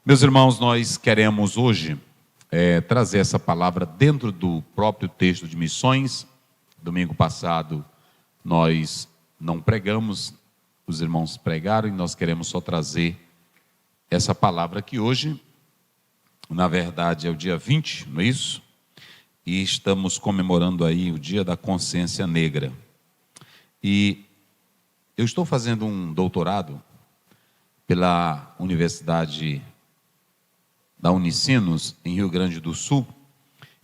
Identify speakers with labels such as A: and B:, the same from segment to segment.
A: Meus irmãos, nós queremos hoje trazer essa palavra dentro do próprio texto de missões. Domingo passado nós não pregamos, os irmãos pregaram e nós queremos só trazer essa palavra aqui hoje. Na verdade é o dia 20, não é isso? E estamos comemorando aí o Dia da Consciência Negra. E eu estou fazendo um doutorado pela Universidade da Unicinos, em Rio Grande do Sul,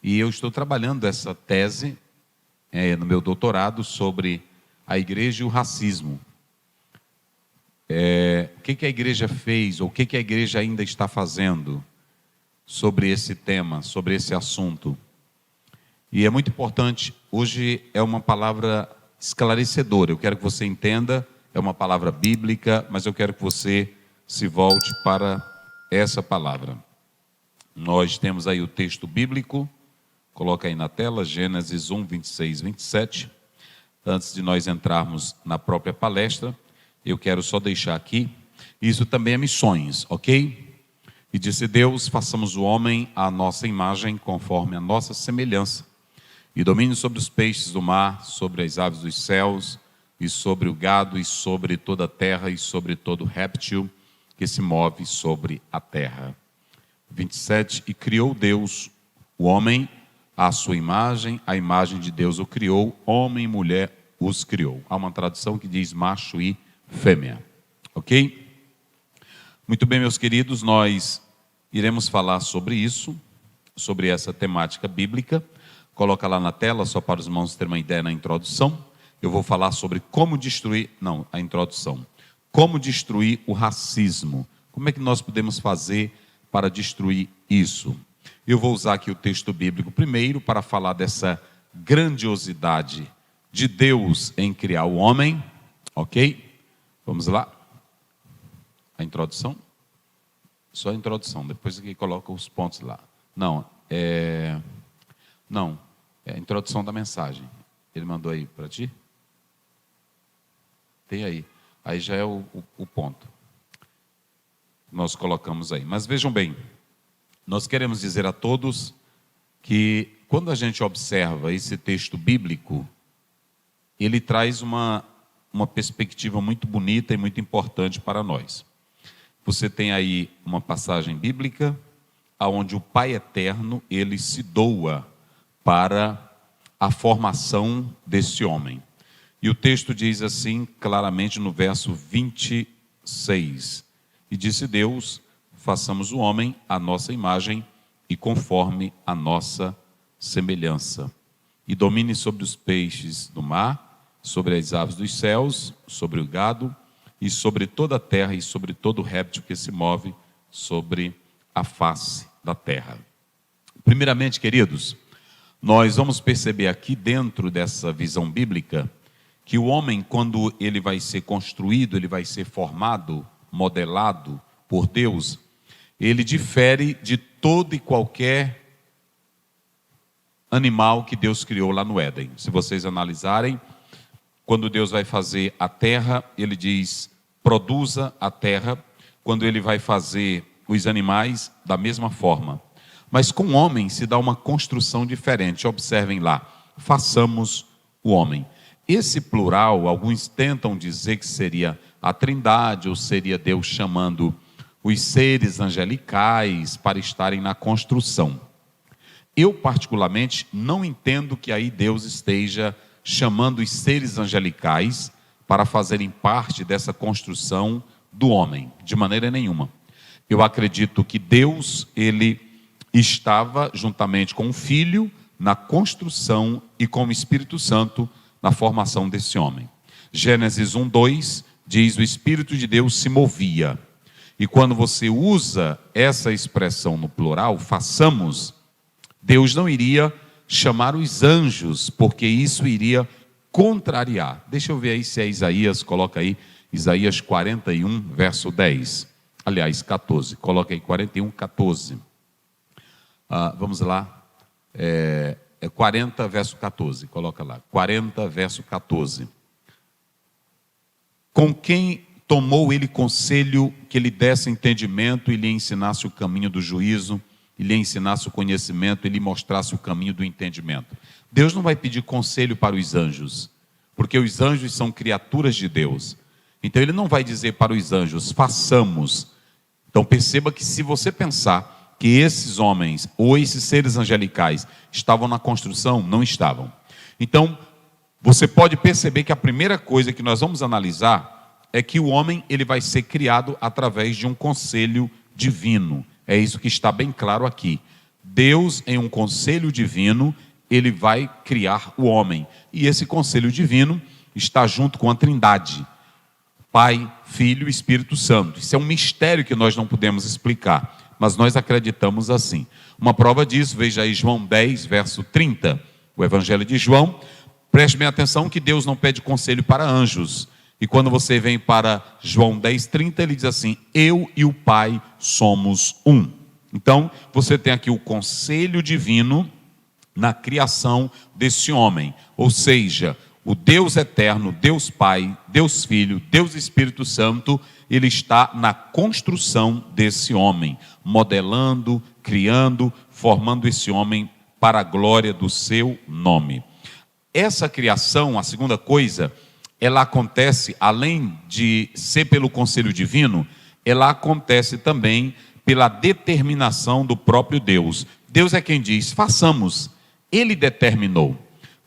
A: e eu estou trabalhando essa tese no meu doutorado sobre a igreja e o racismo. O que a igreja fez, ou o que a igreja ainda está fazendo sobre esse tema, sobre esse assunto. E é muito importante, hoje é uma palavra esclarecedora, eu quero que você entenda, é uma palavra bíblica, mas eu quero que você se volte para essa palavra. Nós temos aí o texto bíblico, coloca aí na tela, Gênesis 1, 26, 27. Antes de nós entrarmos na própria palestra, eu quero só deixar aqui, isso também é missões, ok? E disse Deus, façamos o homem à nossa imagem, conforme a nossa semelhança, e domine sobre os peixes do mar, sobre as aves dos céus, e sobre o gado, e sobre toda a terra, e sobre todo réptil que se move sobre a terra. 27, e criou Deus o homem à sua imagem, a imagem de Deus o criou, homem e mulher os criou. Há uma tradução que diz macho e fêmea, ok? Muito bem, meus queridos, nós iremos falar sobre isso, sobre essa temática bíblica. Coloca lá na tela, só para os irmãos terem uma ideia na introdução. Eu vou falar sobre como destruir, a introdução. Como destruir o racismo. Como é que nós podemos fazer para destruir isso? Eu vou usar aqui o texto bíblico primeiro para falar dessa grandiosidade de Deus em criar o homem, ok? Vamos lá? A introdução? Só a introdução, depois aqui coloca os pontos lá. É a introdução da mensagem. Ele mandou aí para ti? Tem aí. Aí já é o ponto. Nós colocamos aí. Mas vejam bem, nós queremos dizer a todos que quando a gente observa esse texto bíblico, ele traz uma perspectiva muito bonita e muito importante para nós. Você tem aí uma passagem bíblica onde o Pai Eterno, ele se doa para a formação desse homem. E o texto diz assim, claramente no verso 26, e disse Deus, façamos o homem à nossa imagem e conforme a nossa semelhança. E domine sobre os peixes do mar, sobre as aves dos céus, sobre o gado, e sobre toda a terra, e sobre todo réptil que se move sobre a face da terra. Primeiramente, queridos, nós vamos perceber aqui dentro dessa visão bíblica, que o homem, quando ele vai ser construído, ele vai ser formado, modelado por Deus, ele difere de todo e qualquer animal que Deus criou lá no Éden. Se vocês analisarem, quando Deus vai fazer a terra, ele diz, produza a terra. Quando ele vai fazer os animais, da mesma forma. Mas com o homem se dá uma construção diferente. Observem lá, façamos o homem. Esse plural, alguns tentam dizer que seria a Trindade, ou seria Deus chamando os seres angelicais para estarem na construção. Eu, particularmente, não entendo que aí Deus esteja chamando os seres angelicais para fazerem parte dessa construção do homem, de maneira nenhuma. Eu acredito que Deus, ele estava juntamente com o Filho na construção e com o Espírito Santo na formação desse homem. Gênesis 1, 2 diz, o Espírito de Deus se movia. E quando você usa essa expressão no plural, façamos, Deus não iria chamar os anjos, porque isso iria contrariar. Deixa eu ver aí se é Isaías, coloca aí, Isaías 41, verso 10. Aliás, 14, coloca aí 41, 14. Vamos lá, 40, verso 14, coloca lá, 40, verso 14. tomou ele conselho que lhe desse entendimento e lhe ensinasse o caminho do juízo, e lhe ensinasse o conhecimento e lhe mostrasse o caminho do entendimento. Deus não vai pedir conselho para os anjos, porque os anjos são criaturas de Deus. Então ele não vai dizer para os anjos, façamos. Então perceba que se você pensar que esses homens ou esses seres angelicais estavam na construção, não estavam. Então você pode perceber que a primeira coisa que nós vamos analisar é que o homem ele vai ser criado através de um conselho divino. É isso que está bem claro aqui. Deus, em um conselho divino, ele vai criar o homem. E esse conselho divino está junto com a Trindade. Pai, Filho e Espírito Santo. Isso é um mistério que nós não podemos explicar, mas nós acreditamos assim. Uma prova disso, veja aí João 10, verso 30, o Evangelho de João. Preste bem atenção que Deus não pede conselho para anjos. E quando você vem para João 10, 30, ele diz assim, eu e o Pai somos um. Então, você tem aqui o conselho divino na criação desse homem. Ou seja, o Deus eterno, Deus Pai, Deus Filho, Deus Espírito Santo, ele está na construção desse homem, modelando, criando, formando esse homem para a glória do seu nome. Essa criação, a segunda coisa, ela acontece, além de ser pelo conselho divino, ela acontece também pela determinação do próprio Deus. Deus é quem diz, façamos. Ele determinou.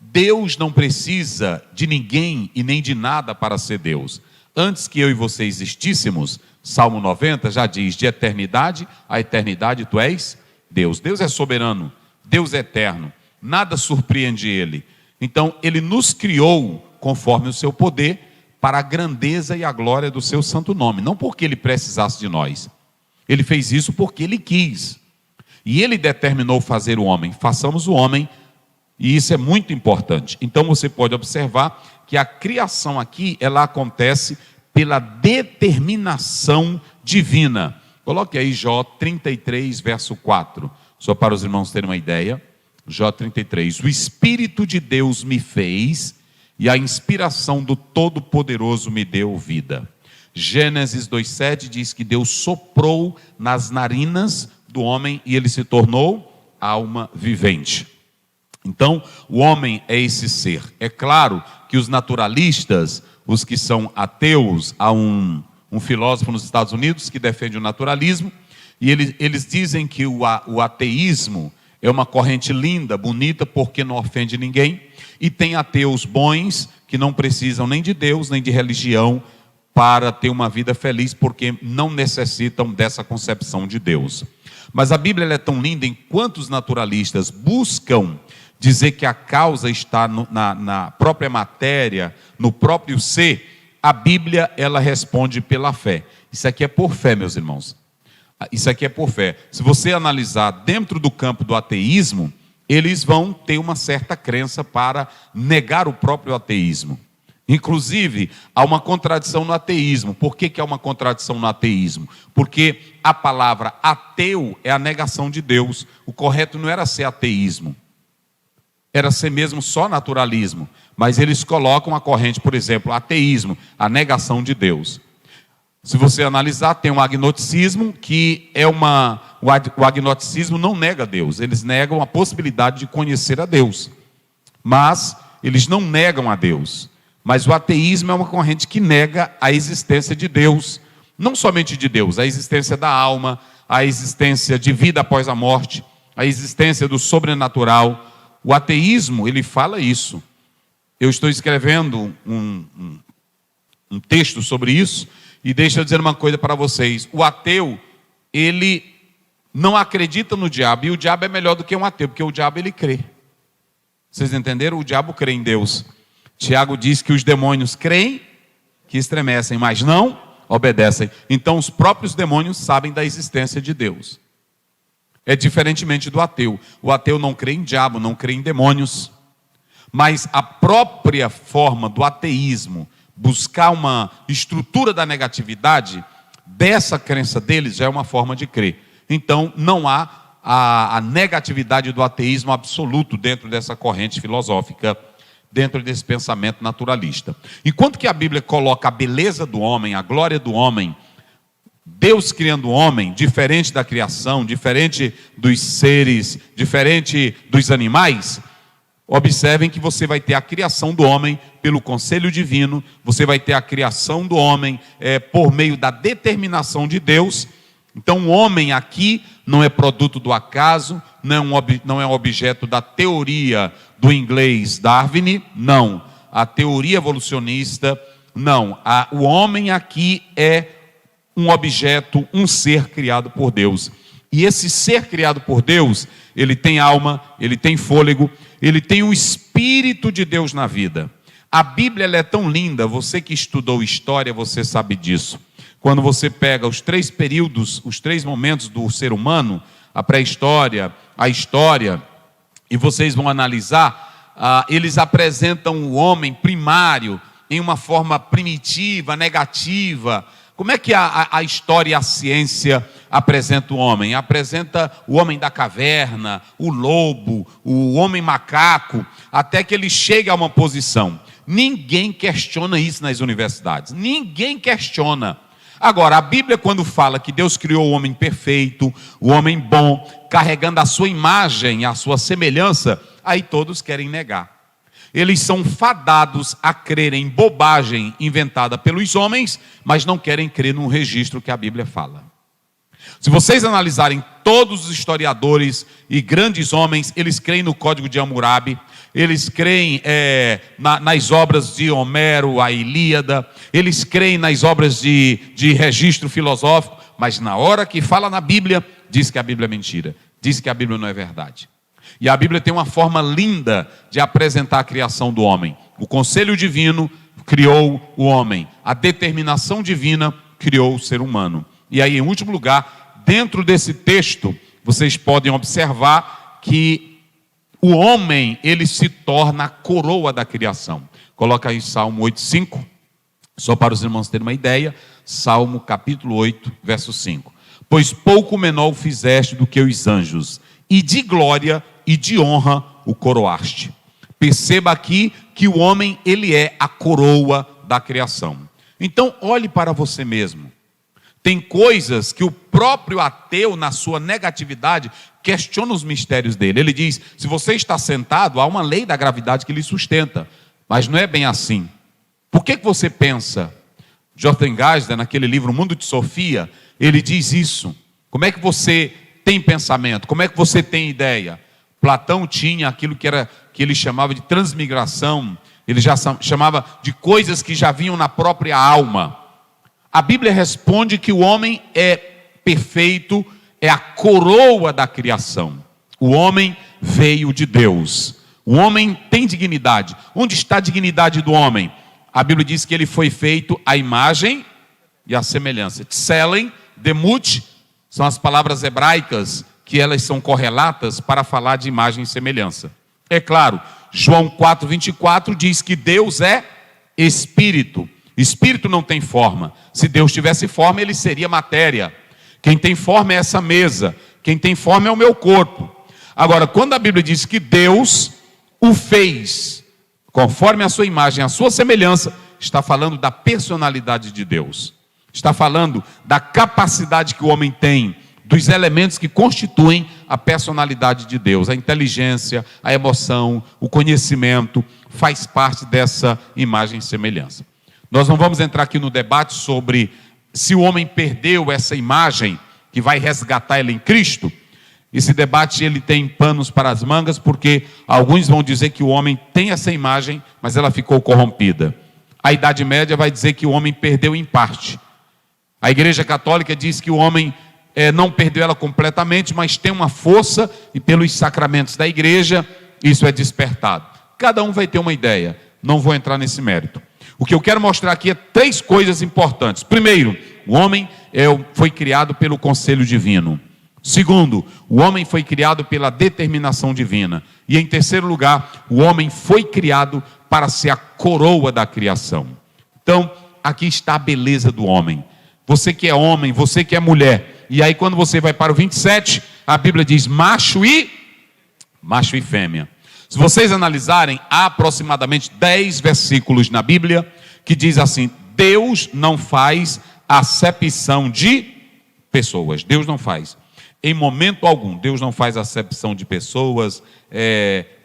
A: Deus não precisa de ninguém e nem de nada para ser Deus. Antes que eu e você existíssemos, Salmo 90 já diz, de eternidade a eternidade tu és Deus. Deus é soberano, Deus é eterno, nada surpreende Ele. Então, Ele nos criou conforme o seu poder, para a grandeza e a glória do seu santo nome. Não porque Ele precisasse de nós. Ele fez isso porque Ele quis. E Ele determinou fazer o homem. Façamos o homem. E isso é muito importante. Então você pode observar que a criação aqui, ela acontece pela determinação divina. Coloque aí Jó 33, verso 4. Só para os irmãos terem uma ideia. Jó 33. O Espírito de Deus me fez, e a inspiração do Todo-Poderoso me deu vida. Gênesis 2,7 diz que Deus soprou nas narinas do homem e ele se tornou alma vivente. Então, o homem é esse ser. É claro que os naturalistas, os que são ateus, há um filósofo nos Estados Unidos que defende o naturalismo, e eles dizem que o ateísmo é uma corrente linda, bonita, porque não ofende ninguém. E tem ateus bons que não precisam nem de Deus, nem de religião para ter uma vida feliz, porque não necessitam dessa concepção de Deus. Mas a Bíblia é tão linda, enquanto os naturalistas buscam dizer que a causa está na própria matéria, no próprio ser, a Bíblia ela responde pela fé. Isso aqui é por fé, meus irmãos. Isso aqui é por fé. Se você analisar dentro do campo do ateísmo, eles vão ter uma certa crença para negar o próprio ateísmo. Inclusive, há uma contradição no ateísmo. Por que há uma contradição no ateísmo? Porque a palavra ateu é a negação de Deus. O correto não era ser ateísmo, era ser mesmo só naturalismo. Mas eles colocam a corrente, por exemplo, ateísmo, a negação de Deus. Se você analisar, tem um agnosticismo que é o agnosticismo não nega Deus, eles negam a possibilidade de conhecer a Deus, mas eles não negam a Deus. Mas o ateísmo é uma corrente que nega a existência de Deus, não somente de Deus, a existência da alma, a existência de vida após a morte, a existência do sobrenatural. O ateísmo, ele fala isso. Eu estou escrevendo um texto sobre isso, e deixa eu dizer uma coisa para vocês. O ateu, ele não acredita no diabo, e o diabo é melhor do que um ateu, porque o diabo ele crê. Vocês entenderam? O diabo crê em Deus. Tiago diz que os demônios creem, que estremecem, mas não obedecem. Então os próprios demônios sabem da existência de Deus. É diferentemente do ateu. O ateu não crê em diabo, não crê em demônios. Mas a própria forma do ateísmo, buscar uma estrutura da negatividade, dessa crença deles já é uma forma de crer. Então não há a negatividade do ateísmo absoluto dentro dessa corrente filosófica. dentro desse pensamento naturalista. Enquanto que a Bíblia coloca a beleza do homem, a glória do homem, Deus criando o homem, diferente da criação, diferente dos seres, diferente dos animais, observem que você vai ter a criação do homem pelo conselho divino, você vai ter a criação do homem por meio da determinação de Deus. Então o homem aqui não é produto do acaso, não é um objeto da teoria do inglês Darwin, não. A teoria evolucionista, não. O homem aqui é um objeto, um ser criado por Deus. E esse ser criado por Deus, ele tem alma, ele tem fôlego, ele tem o Espírito de Deus na vida. A Bíblia ela é tão linda, você que estudou história, você sabe disso. Quando você pega os 3 períodos, os 3 momentos do ser humano, a pré-história, a história, e vocês vão analisar, eles apresentam o homem primário em uma forma primitiva, negativa. Como é que a história e a ciência apresenta o homem? Apresenta o homem da caverna, o lobo, o homem macaco, até que ele chega a uma posição. Ninguém questiona isso nas universidades. Ninguém questiona. Agora, a Bíblia quando fala que Deus criou o homem perfeito, o homem bom, carregando a sua imagem, a sua semelhança, aí todos querem negar. Eles são fadados a crerem em bobagem inventada pelos homens, mas não querem crer num registro que a Bíblia fala. Se vocês analisarem todos os historiadores e grandes homens, eles creem no Código de Hammurabi, eles creem nas obras de Homero, a Ilíada, eles creem nas obras de registro filosófico, mas na hora que fala na Bíblia, diz que a Bíblia é mentira, diz que a Bíblia não é verdade. E a Bíblia tem uma forma linda de apresentar a criação do homem. O conselho divino criou o homem. A determinação divina criou o ser humano. E aí, em último lugar, dentro desse texto, vocês podem observar que o homem, ele se torna a coroa da criação. Coloca aí Salmo 8:5, só para os irmãos terem uma ideia. Salmo capítulo 8, verso 5. Pois pouco menor o fizeste do que os anjos, e de glória e de honra o coroaste. Perceba aqui que o homem, ele é a coroa da criação. Então, olhe para você mesmo. Tem coisas que o próprio ateu, na sua negatividade, questiona os mistérios dele. Ele diz, se você está sentado, há uma lei da gravidade que lhe sustenta. Mas não é bem assim. Por que você pensa? Jonathan Geisler, naquele livro Mundo de Sofia, ele diz isso. Como é que você tem pensamento? Como é que você tem ideia? Platão tinha aquilo que ele chamava de transmigração. Ele já chamava de coisas que já vinham na própria alma. A Bíblia responde que o homem é perfeito, é a coroa da criação. O homem veio de Deus. O homem tem dignidade. Onde está a dignidade do homem? A Bíblia diz que ele foi feito à imagem e à semelhança. Tselen, demut, são as palavras hebraicas que elas são correlatas para falar de imagem e semelhança. É claro, João 4:24 diz que Deus é Espírito. Espírito não tem forma. Se Deus tivesse forma, ele seria matéria. Quem tem forma é essa mesa. Quem tem forma é o meu corpo. Agora, quando a Bíblia diz que Deus o fez conforme a sua imagem, a sua semelhança, está falando da personalidade de Deus. Está falando da capacidade que o homem tem, dos elementos que constituem a personalidade de Deus. A inteligência, a emoção, o conhecimento, faz parte dessa imagem e semelhança. Nós não vamos entrar aqui no debate sobre se o homem perdeu essa imagem, que vai resgatar ela em Cristo. Esse debate ele tem panos para as mangas, porque alguns vão dizer que o homem tem essa imagem, mas ela ficou corrompida. A Idade Média vai dizer que o homem perdeu em parte. A Igreja Católica diz que o homem não perdeu ela completamente, mas tem uma força e pelos sacramentos da igreja isso é despertado. Cada um vai ter uma ideia, não vou entrar nesse mérito. O que eu quero mostrar aqui é 3 coisas importantes. Primeiro, o homem foi criado pelo conselho divino. Segundo, o homem foi criado pela determinação divina. E em terceiro lugar, o homem foi criado para ser a coroa da criação. Então, aqui está a beleza do homem. Você que é homem, você que é mulher. E aí quando você vai para o 27, a Bíblia diz macho e fêmea. Se vocês analisarem, há aproximadamente 10 versículos na Bíblia que diz assim: Deus não faz acepção de pessoas. Deus não faz. Em momento algum, Deus não faz acepção de pessoas,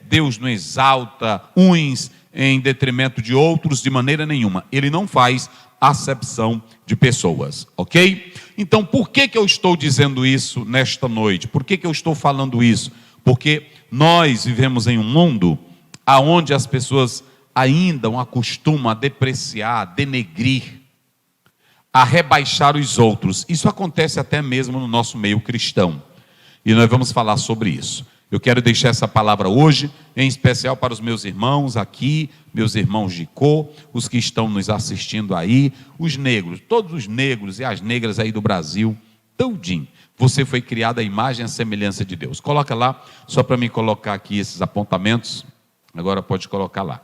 A: Deus não exalta uns em detrimento de outros de maneira nenhuma. Ele não faz acepção de pessoas, ok? Então, por que eu estou dizendo isso nesta noite? Por que eu estou falando isso? Porque nós vivemos em um mundo onde as pessoas ainda acostumam a depreciar, a denegrir, a rebaixar os outros. Isso acontece até mesmo no nosso meio cristão. E nós vamos falar sobre isso. Eu quero deixar essa palavra hoje, em especial para os meus irmãos aqui, meus irmãos de cor, os que estão nos assistindo aí, os negros, todos os negros e as negras aí do Brasil, todinho. Você foi criado à imagem e à semelhança de Deus. Coloca lá, só para mim colocar aqui esses apontamentos. Agora pode colocar lá.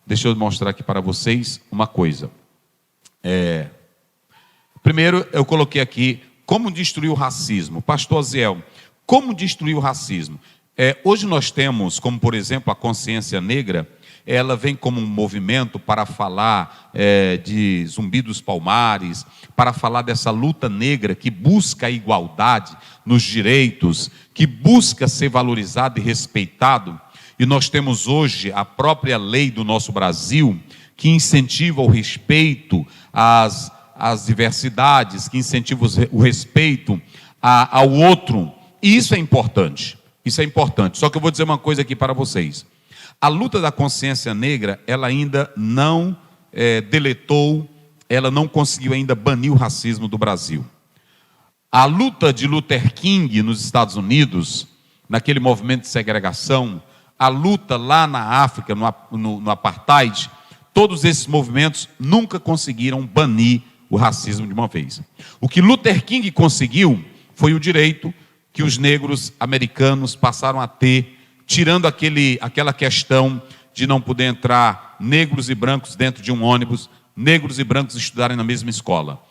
A: Deixa eu mostrar aqui para vocês uma coisa. Primeiro, eu coloquei aqui como destruir o racismo. Pastor Ziel, como destruir o racismo? Hoje nós temos, como por exemplo, a consciência negra, ela vem como um movimento para falar de Zumbi dos Palmares, para falar dessa luta negra que busca a igualdade nos direitos, que busca ser valorizado e respeitado. E nós temos hoje a própria lei do nosso Brasil, que incentiva o respeito às diversidades, que incentiva o respeito ao outro. E isso é importante. Isso é importante. Só que eu vou dizer uma coisa aqui para vocês. A luta da consciência negra, ela ainda não deletou, ela não conseguiu ainda banir o racismo do Brasil. A luta de Luther King nos Estados Unidos, naquele movimento de segregação, a luta lá na África, no Apartheid, todos esses movimentos nunca conseguiram banir o racismo de uma vez. O que Luther King conseguiu foi o direito que os negros americanos passaram a ter, tirando aquela questão de não poder entrar negros e brancos dentro de um ônibus, negros e brancos estudarem na mesma escola.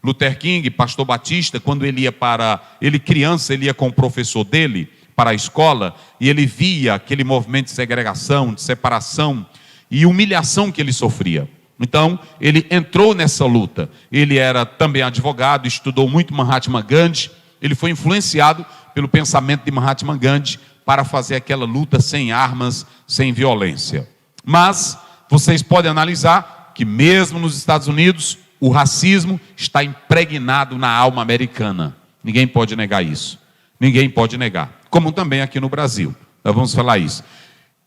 A: Luther King, pastor batista, quando ele criança, ele ia com o professor dele para a escola, e ele via aquele movimento de segregação, de separação e humilhação que ele sofria. Então, ele entrou nessa luta. Ele era também advogado, estudou muito Mahatma Gandhi. Ele foi influenciado pelo pensamento de Mahatma Gandhi para fazer aquela luta sem armas, sem violência. Mas vocês podem analisar que mesmo nos Estados Unidos, o racismo está impregnado na alma americana. Ninguém pode negar isso. Ninguém pode negar. Como também aqui no Brasil. Nós vamos falar isso.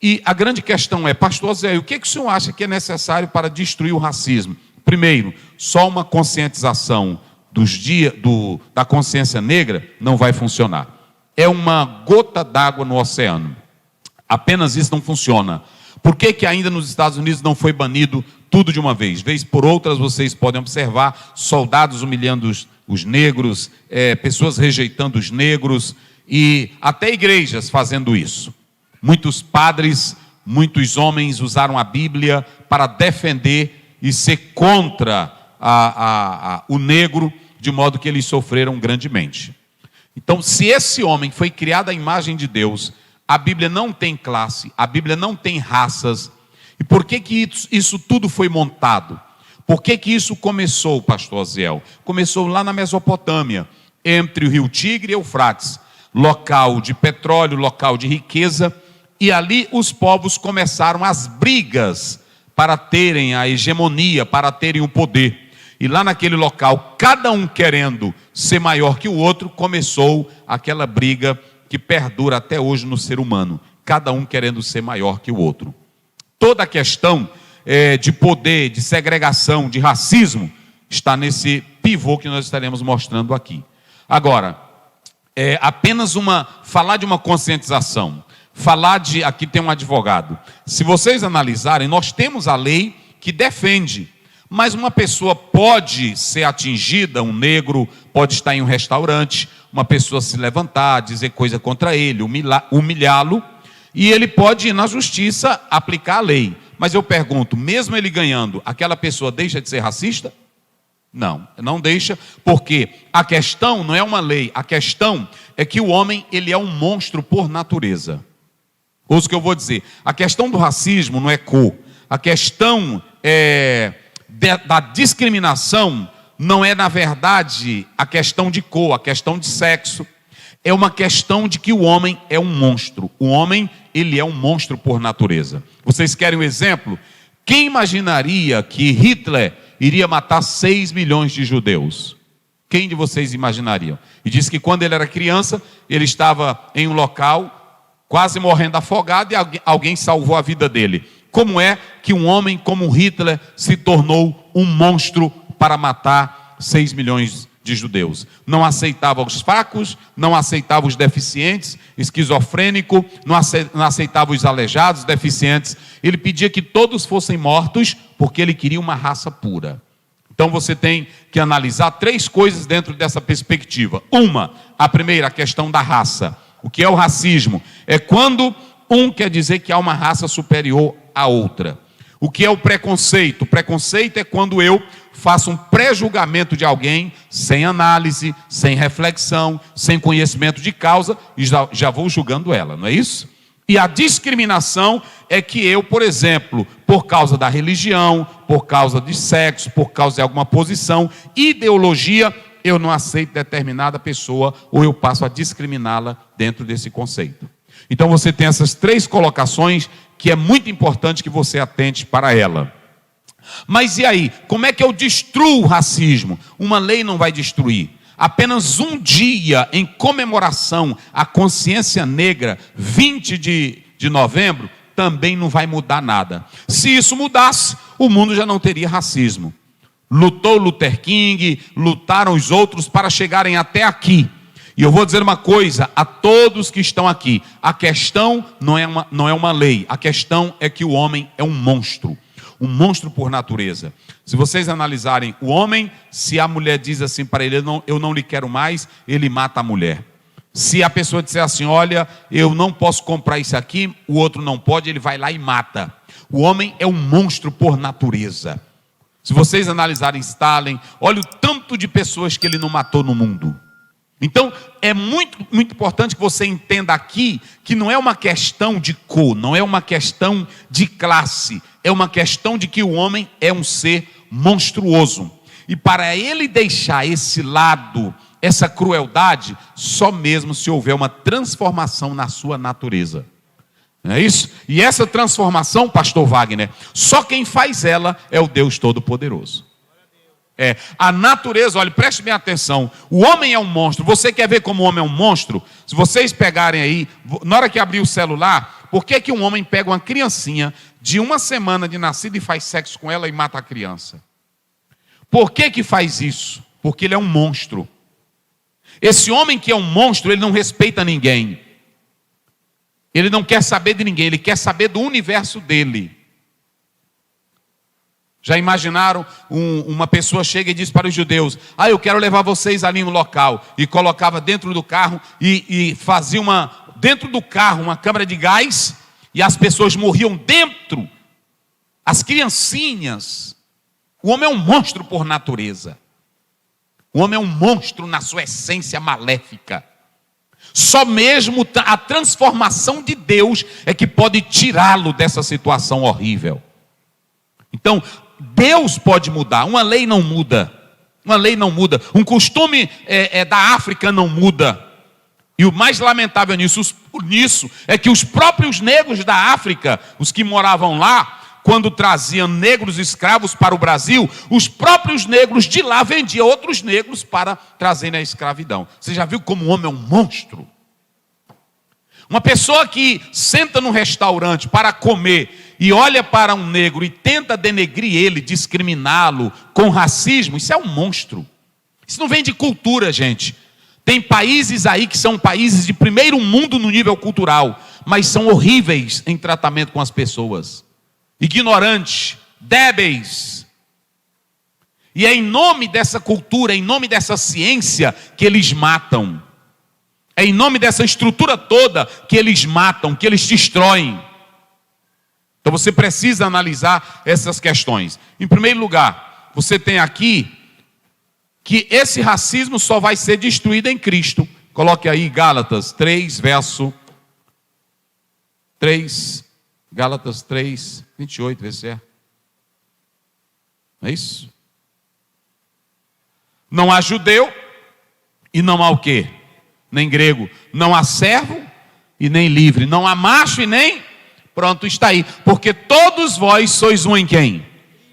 A: E a grande questão é, pastor Zé, o que o senhor acha que é necessário para destruir o racismo? Primeiro, só uma conscientização da consciência negra não vai funcionar. É uma gota d'água no oceano. Apenas isso não funciona. Por que ainda nos Estados Unidos não foi banido tudo de uma vez? Vez por outras, vocês podem observar soldados humilhando os negros, pessoas rejeitando os negros e até igrejas fazendo isso. Muitos padres, muitos homens usaram a Bíblia para defender e ser contra o negro, de modo que eles sofreram grandemente. Então, se esse homem foi criado à imagem de Deus, a Bíblia não tem classe, a Bíblia não tem raças. E por que isso tudo foi montado? Por que isso começou, pastor Aziel? Começou lá na Mesopotâmia, entre o rio Tigre e Eufrates, local de petróleo, local de riqueza, e ali os povos começaram as brigas para terem a hegemonia, para terem o poder. E lá naquele local, cada um querendo ser maior que o outro, começou aquela briga que perdura até hoje no ser humano. Cada um querendo ser maior que o outro. Toda a questão de poder, de segregação, de racismo, está nesse pivô que nós estaremos mostrando aqui. Agora, apenas falar de uma conscientização, aqui tem um advogado. Se vocês analisarem, nós temos a lei que defende. Mas uma pessoa pode ser atingida, um negro pode estar em um restaurante, uma pessoa se levantar, dizer coisa contra ele, humilhá-lo, e ele pode ir na justiça aplicar a lei. Mas eu pergunto, mesmo ele ganhando, aquela pessoa deixa de ser racista? Não, não deixa, porque a questão não é uma lei, a questão é que o homem, ele é um monstro por natureza. Ouça o que eu vou dizer. A questão do racismo não é cor. A questão da discriminação não é, na verdade, a questão de cor, a questão de sexo. É uma questão de que o homem é um monstro. O homem, ele é um monstro por natureza. Vocês querem um exemplo? Quem imaginaria que Hitler iria matar 6 milhões de judeus? Quem de vocês imaginariam? E diz que quando ele era criança, ele estava em um local quase morrendo afogado, e alguém salvou a vida dele. Como é que um homem como Hitler se tornou um monstro para matar 6 milhões de judeus? Não aceitava os fracos, não aceitava os deficientes, esquizofrênico, não aceitava os aleijados, deficientes. Ele pedia que todos fossem mortos, porque ele queria uma raça pura. Então você tem que analisar 3 coisas dentro dessa perspectiva. A primeira, a questão da raça. O que é o racismo? É quando um quer dizer que há uma raça superior à outra. O que é o preconceito? O preconceito é quando eu faço um pré-julgamento de alguém, sem análise, sem reflexão, sem conhecimento de causa, e já vou julgando ela, não é isso? E a discriminação é que eu, por exemplo, por causa da religião, por causa de sexo, por causa de alguma posição, ideologia, eu não aceito determinada pessoa, ou eu passo a discriminá-la dentro desse conceito. Então você tem essas 3 colocações que é muito importante que você atente para ela. Mas e aí? Como é que eu destruo o racismo? Uma lei não vai destruir. Apenas um dia em comemoração à consciência negra, 20 de novembro, também não vai mudar nada. Se isso mudasse, o mundo já não teria racismo. Lutou Luther King, lutaram os outros para chegarem até aqui. E eu vou dizer uma coisa a todos que estão aqui: a questão não é uma lei, a questão é que o homem é um monstro por natureza. Se vocês analisarem o homem, se a mulher diz assim para ele, eu não lhe quero mais, ele mata a mulher. Se a pessoa disser assim, olha, eu não posso comprar isso aqui, o outro não pode, ele vai lá e mata. O homem é um monstro por natureza. Se vocês analisarem Stalin, olha o tanto de pessoas que ele não matou no mundo. Então, é muito, muito importante que você entenda aqui que não é uma questão de cor, não é uma questão de classe, é uma questão de que o homem é um ser monstruoso. E para ele deixar esse lado, essa crueldade, só mesmo se houver uma transformação na sua natureza. Não é isso? E essa transformação, pastor Wagner, só quem faz ela é o Deus Todo-Poderoso. A natureza, olha, preste bem atenção, o homem é um monstro. Você quer ver como o homem é um monstro? Se vocês pegarem aí, na hora que abrir o celular, por que um homem pega uma criancinha de 1 semana de nascida e faz sexo com ela e mata a criança? Por que faz isso? Porque ele é um monstro. Esse homem que é um monstro, ele não respeita ninguém. Ele não quer saber de ninguém, ele quer saber do universo dele. Já imaginaram uma pessoa chega e diz para os judeus, eu quero levar vocês ali no local, e colocava dentro do carro e fazia dentro do carro uma câmara de gás, e as pessoas morriam dentro, as criancinhas. O homem é um monstro por natureza. O homem é um monstro na sua essência maléfica. Só mesmo a transformação de Deus é que pode tirá-lo dessa situação horrível. Então, Deus pode mudar, uma lei não muda. Uma lei não muda. Um costume da África não muda. E o mais lamentável nisso é que os próprios negros da África, os que moravam lá, quando traziam negros escravos para o Brasil, os próprios negros de lá vendiam outros negros para trazerem a escravidão. Você já viu como o homem é um monstro? Uma pessoa que senta num restaurante para comer e olha para um negro e tenta denegrir ele, discriminá-lo com racismo, isso é um monstro. Isso não vem de cultura, gente. Tem países aí que são países de primeiro mundo no nível cultural, mas são horríveis em tratamento com as pessoas. Ignorantes, débeis. E é em nome dessa cultura, em nome dessa ciência que eles matam. É em nome dessa estrutura toda que eles matam, que eles destroem. Então você precisa analisar essas questões. Em primeiro lugar, você tem aqui que esse racismo só vai ser destruído em Cristo. Coloque aí Gálatas 3, verso 3, Gálatas 3, 28, vê se é. É isso? Não há judeu e não há o quê? Nem grego. Não há servo e nem livre. Não há macho e nem... Pronto, está aí. Porque todos vós sois um em quem?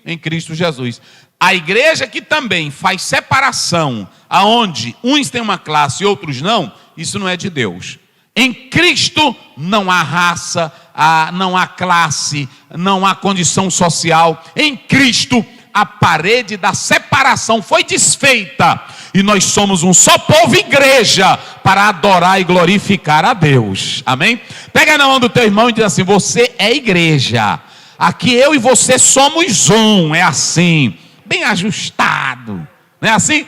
A: Em Cristo Jesus. A igreja que também faz separação, aonde uns têm uma classe e outros não, isso não é de Deus. Em Cristo não há raça, não há classe, não há condição social. Em Cristo a parede da separação foi desfeita e nós somos um só povo, igreja, para adorar e glorificar a Deus. Amém? Pega na mão do teu irmão e diz assim: você é igreja. Aqui eu e você somos um. É assim, bem ajustado. Não é assim?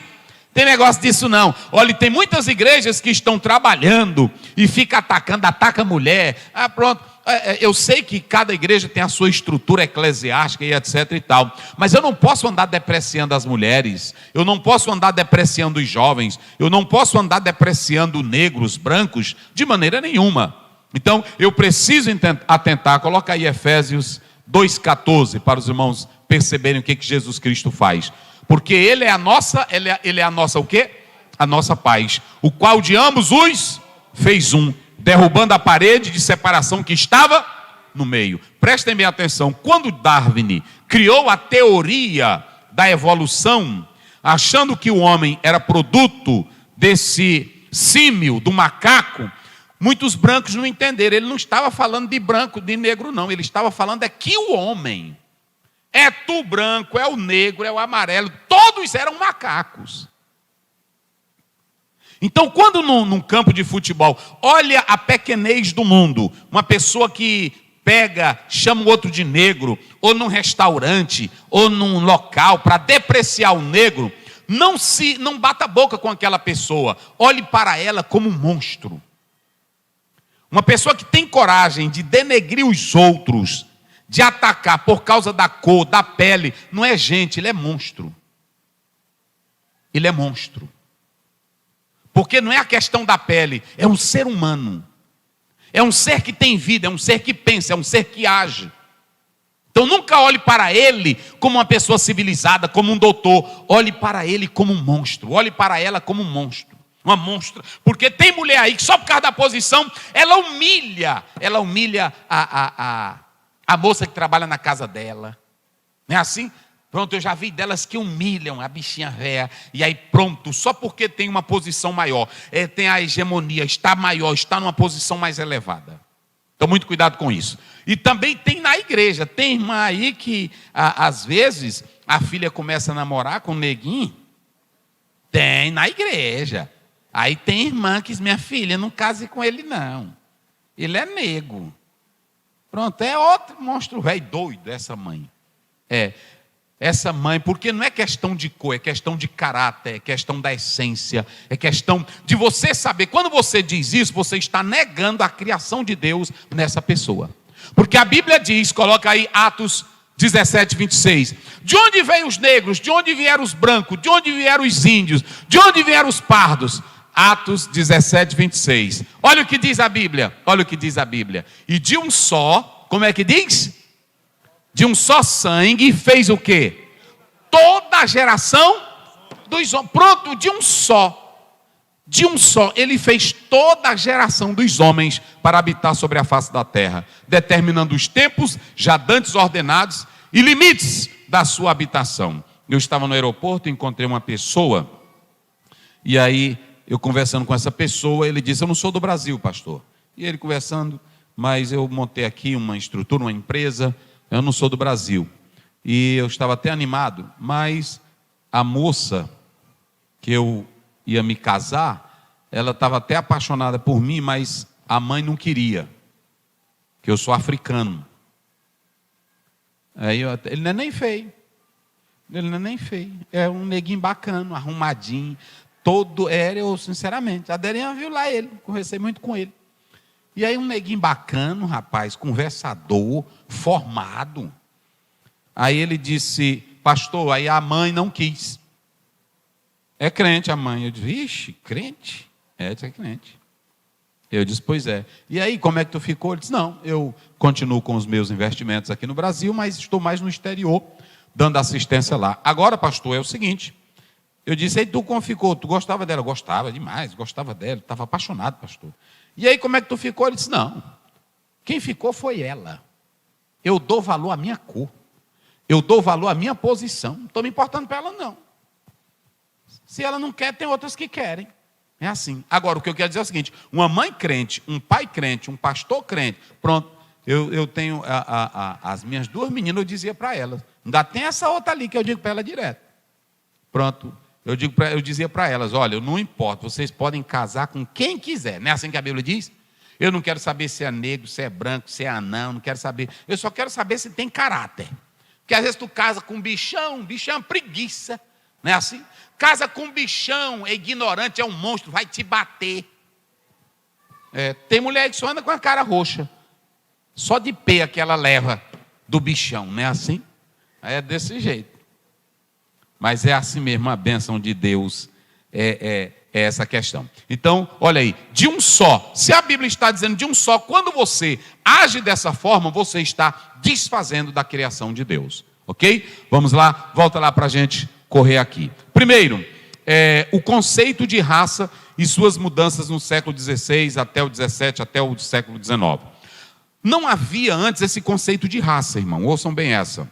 A: Tem negócio disso não. Olha, tem muitas igrejas que estão trabalhando e fica atacando, ataca a mulher. Pronto. Eu sei que cada igreja tem a sua estrutura eclesiástica e etc e tal, mas eu não posso andar depreciando as mulheres, eu não posso andar depreciando os jovens, eu não posso andar depreciando negros, brancos, de maneira nenhuma. Então eu preciso atentar. Coloca aí Efésios 2,14 para os irmãos perceberem o que Jesus Cristo faz. Porque Ele é a nossa, ele é a nossa o quê? A nossa paz, o qual de ambos os fez um, derrubando a parede de separação que estava no meio. Prestem bem atenção, quando Darwin criou a teoria da evolução, achando que o homem era produto desse símio, do macaco, muitos brancos não entenderam. Ele não estava falando de branco, de negro não, ele estava falando que o homem é tu branco, é o negro, é o amarelo, todos eram macacos. Então, quando num campo de futebol, olha a pequenez do mundo, uma pessoa que pega, chama o outro de negro, ou num restaurante, ou num local, para depreciar o negro, não bata a boca com aquela pessoa, olhe para ela como um monstro. Uma pessoa que tem coragem de denegrir os outros, de atacar por causa da cor, da pele, não é gente, ele é monstro. Ele é monstro. Porque não é a questão da pele, é um ser humano. É um ser que tem vida, é um ser que pensa, é um ser que age. Então nunca olhe para ele como uma pessoa civilizada, como um doutor. Olhe para ele como um monstro, olhe para ela como um monstro. Uma monstra. Porque tem mulher aí que só por causa da posição, ela humilha a moça que trabalha na casa dela. Não é assim? Pronto, eu já vi delas que humilham a bichinha véia. E aí pronto, só porque tem uma posição maior, tem a hegemonia, está maior, está numa posição mais elevada. Então muito cuidado com isso. E também tem na igreja. Tem irmã aí que às vezes a filha começa a namorar com um neguinho. Tem na igreja. Aí tem irmã que diz: minha filha, não case com ele não, ele é nego. Pronto, é outro monstro velho doido essa mãe. Essa mãe, porque não é questão de cor, é questão de caráter, é questão da essência, é questão de você saber. Quando você diz isso, você está negando a criação de Deus nessa pessoa. Porque a Bíblia diz, coloca aí Atos 17, 26. De onde veio os negros? De onde vieram os brancos? De onde vieram os índios? De onde vieram os pardos? Atos 17, 26. Olha o que diz a Bíblia. Olha o que diz a Bíblia. E de um só, como é que diz? De um só sangue fez o quê? Toda a geração dos homens. Pronto, de um só. De um só. Ele fez toda a geração dos homens para habitar sobre a face da terra, determinando os tempos já dantes ordenados e limites da sua habitação. Eu estava no aeroporto, encontrei uma pessoa, e aí eu conversando com essa pessoa, ele disse: eu não sou do Brasil, pastor. E ele conversando: mas eu montei aqui uma estrutura, uma empresa, eu não sou do Brasil. E eu estava até animado, mas a moça que eu ia me casar, ela estava até apaixonada por mim, mas a mãe não queria, que eu sou africano. Aí ele não é nem feio, é um neguinho bacana, arrumadinho, todo, eu sinceramente, a Aderinha viu lá ele, conversei muito com ele. E aí um neguinho bacana, rapaz, conversador, formado. Aí ele disse: pastor, aí a mãe não quis. É crente a mãe. Eu disse: vixe, crente? É crente. Eu disse, pois é. E aí, como é que tu ficou? Ele disse, não, eu continuo com os meus investimentos aqui no Brasil, mas estou mais no exterior, dando assistência lá. Agora, pastor, é o seguinte, eu disse, e tu como ficou? Tu gostava dela? Eu gostava demais, gostava dela, estava apaixonado, pastor. E aí, como é que tu ficou? Ele disse, não, quem ficou foi ela. Eu dou valor à minha cor. Eu dou valor à minha posição. Não estou me importando para ela, não. Se ela não quer, tem outras que querem. É assim. Agora, o que eu quero dizer é o seguinte, uma mãe crente, um pai crente, um pastor crente, pronto, eu tenho as minhas duas meninas, eu dizia para elas, ainda tem essa outra ali que eu digo para ela direto. Pronto, eu dizia para elas, olha, não importa, vocês podem casar com quem quiser, não é assim que a Bíblia diz? Eu não quero saber se é negro, se é branco, se é anão, não quero saber, eu só quero saber se tem caráter. Porque às vezes tu casa com um bichão é uma preguiça, não é assim? Casa com um bichão, é ignorante, é um monstro, vai te bater. Tem mulher que só anda com a cara roxa. Só de peia que ela leva do bichão, não é assim? É desse jeito. Mas é assim mesmo, a bênção de Deus é essa questão. Então, olha aí, de um só. Se a Bíblia está dizendo de um só, quando você age dessa forma, você está desfazendo da criação de Deus. Ok? Vamos lá, volta lá para a gente correr aqui. Primeiro, o conceito de raça e suas mudanças no século XVI até o XVII, até o século XIX. Não havia antes esse conceito de raça, irmão. Ouçam bem essa.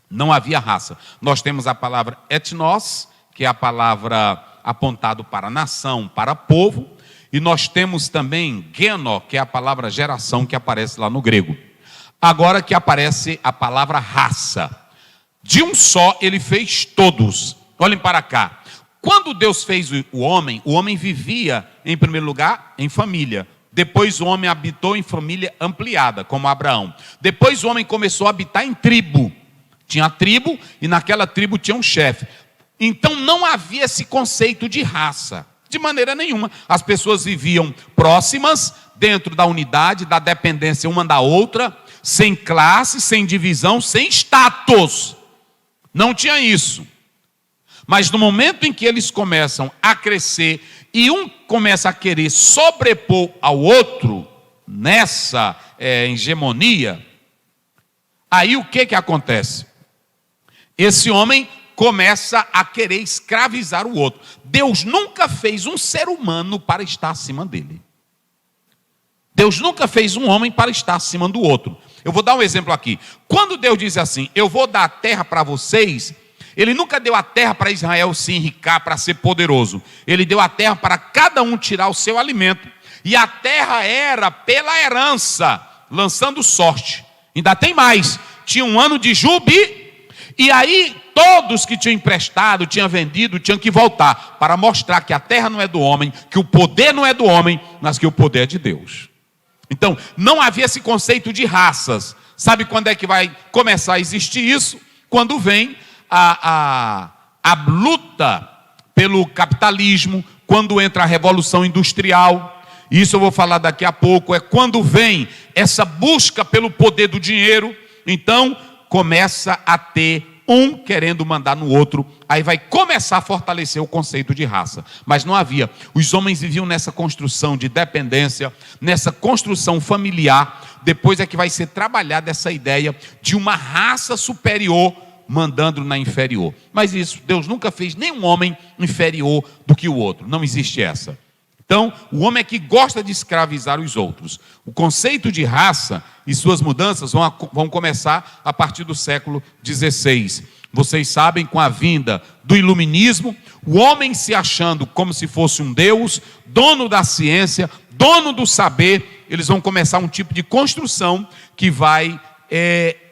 A: Não havia raça. Nós temos a palavra etnos, que é a palavra apontado para nação, para povo. E nós temos também geno, que é a palavra geração, que aparece lá no grego. Agora que aparece a palavra raça. De um só, ele fez todos. Olhem para cá. Quando Deus fez o homem vivia, em primeiro lugar, em família. Depois o homem habitou em família ampliada, como Abraão. Depois o homem começou a habitar em tribo. Tinha a tribo e naquela tribo tinha um chefe. Então não havia esse conceito de raça. De maneira nenhuma. As pessoas viviam próximas, dentro da unidade, da dependência uma da outra, sem classe, sem divisão, sem status. Não tinha isso. Mas no momento em que eles começam a crescer e um começa a querer sobrepor ao outro nessa hegemonia, aí o que acontece? Esse homem começa a querer escravizar o outro. Deus nunca fez um ser humano para estar acima dele. Deus nunca fez um homem para estar acima do outro. Eu vou dar um exemplo aqui. Quando Deus diz assim, eu vou dar a terra para vocês, Ele nunca deu a terra para Israel se enricar, para ser poderoso. Ele deu a terra para cada um tirar o seu alimento. E a terra era pela herança, lançando sorte. Ainda tem mais. Tinha um ano de júbilo. E aí todos que tinham emprestado, tinham vendido, tinham que voltar. Para mostrar que a terra não é do homem, que o poder não é do homem, mas que o poder é de Deus. Então, não havia esse conceito de raças. Sabe quando é que vai começar a existir isso? Quando vem a luta pelo capitalismo, quando entra a Revolução Industrial. Isso eu vou falar daqui a pouco. É quando vem essa busca pelo poder do dinheiro. Então, começa a ter um querendo mandar no outro, aí vai começar a fortalecer o conceito de raça. Mas não havia. Os homens viviam nessa construção de dependência, nessa construção familiar. Depois é que vai ser trabalhada essa ideia de uma raça superior mandando na inferior. Mas isso, Deus nunca fez nenhum homem inferior do que o outro. Não existe essa. Então, o homem é que gosta de escravizar os outros. O conceito de raça e suas mudanças vão começar a partir do século XVI. Vocês sabem, com a vinda do iluminismo, o homem se achando como se fosse um Deus, dono da ciência, dono do saber, eles vão começar um tipo de construção que vai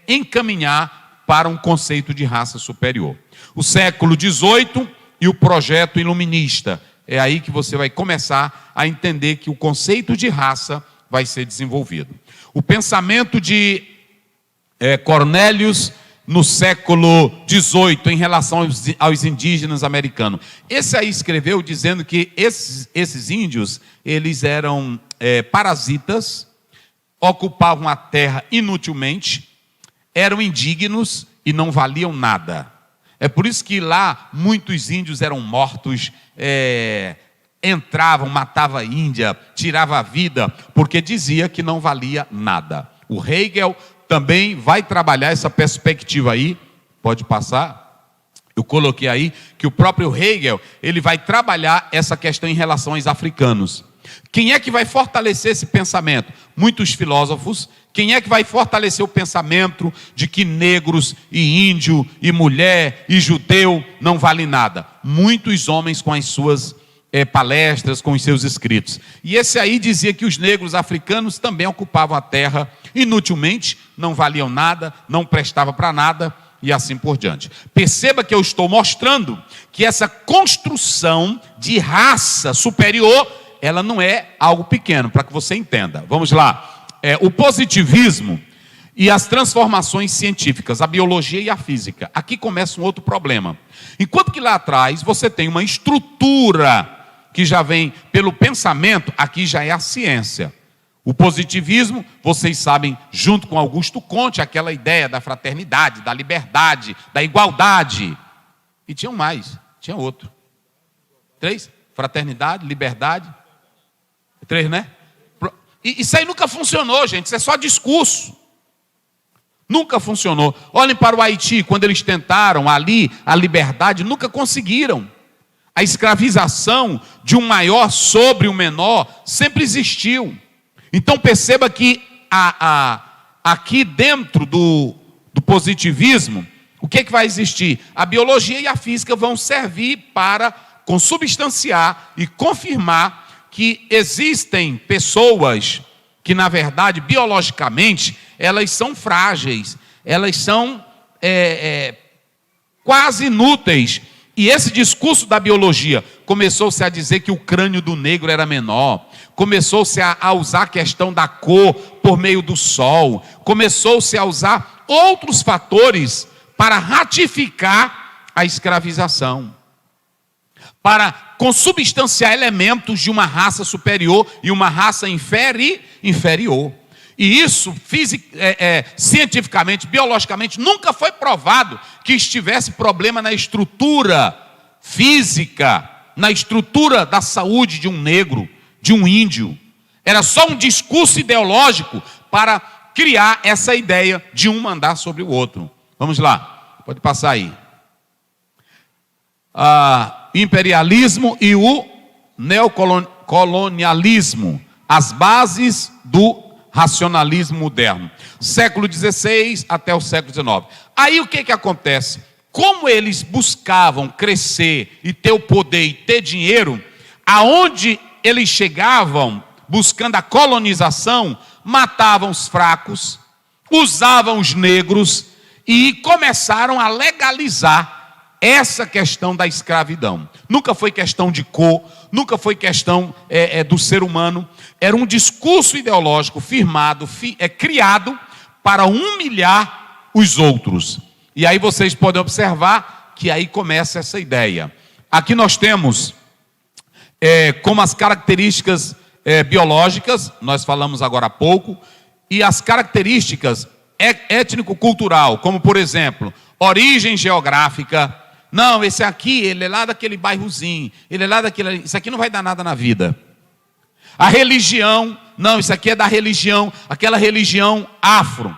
A: encaminhar para um conceito de raça superior. O século XVIII e o projeto iluminista. É aí que você vai começar a entender que o conceito de raça vai ser desenvolvido. O pensamento de Cornelius no século XVIII em relação aos indígenas americanos. Esse aí escreveu dizendo que esses índios, eles eram parasitas, ocupavam a terra inutilmente, eram indignos e não valiam nada. É por isso que lá muitos índios eram mortos entravam, matava a Índia, tirava a vida, porque dizia que não valia nada. O Hegel também vai trabalhar essa perspectiva aí, pode passar. Eu coloquei aí que o próprio Hegel, ele vai trabalhar essa questão em relação aos africanos. Quem é que vai fortalecer esse pensamento? Muitos filósofos. Quem é que vai fortalecer o pensamento de que negros e índio e mulher e judeu não valem nada? Muitos homens com as suas palestras, com os seus escritos. E esse aí dizia que os negros africanos também ocupavam a terra inutilmente, não valiam nada, não prestavam para nada, e assim por diante. Perceba que eu estou mostrando que essa construção de raça superior, ela não é algo pequeno, para que você entenda. Vamos lá. O positivismo e as transformações científicas, a biologia e a física. Aqui começa um outro problema. Enquanto que lá atrás você tem uma estrutura que já vem pelo pensamento, aqui já é a ciência. O positivismo, vocês sabem, junto com Augusto Comte, aquela ideia da fraternidade, da liberdade, da igualdade. E tinha mais, tinha outro. 3? Fraternidade, liberdade. 3, né? E isso aí nunca funcionou, gente, isso é só discurso. Nunca funcionou. Olhem para o Haiti, quando eles tentaram ali a liberdade, nunca conseguiram. A escravização de um maior sobre o menor sempre existiu. Então perceba que aqui dentro do positivismo, o que vai existir? A biologia e a física vão servir para consubstanciar e confirmar que existem pessoas que, na verdade, biologicamente, elas são frágeis, elas são quase inúteis. E esse discurso da biologia começou-se a dizer que o crânio do negro era menor, começou-se a usar a questão da cor por meio do sol, começou-se a usar outros fatores para ratificar a escravização, para consubstanciar elementos de uma raça superior e uma raça inferior. E isso, cientificamente, biologicamente, nunca foi provado que estivesse problema na estrutura física, na estrutura da saúde de um negro, de um índio. Era só um discurso ideológico para criar essa ideia de um mandar sobre o outro. Vamos lá, pode passar aí. Imperialismo e o neocolonialismo, as bases do racionalismo moderno, século XVI até o século XIX. Aí o que acontece? Como eles buscavam crescer e ter o poder e ter dinheiro, aonde eles chegavam buscando a colonização, matavam os fracos, usavam os negros e começaram a legalizar essa questão da escravidão. Nunca foi questão de cor, nunca foi questão do ser humano. Era um discurso ideológico firmado, criado para humilhar os outros. E aí vocês podem observar que aí começa essa ideia. Aqui nós temos como as características biológicas, nós falamos agora há pouco, e as características étnico-cultural, como por exemplo, origem geográfica. Não, esse aqui, ele é lá daquele bairrozinho, ele é lá daquele... Isso aqui não vai dar nada na vida. A religião, não, isso aqui é da religião, aquela religião afro.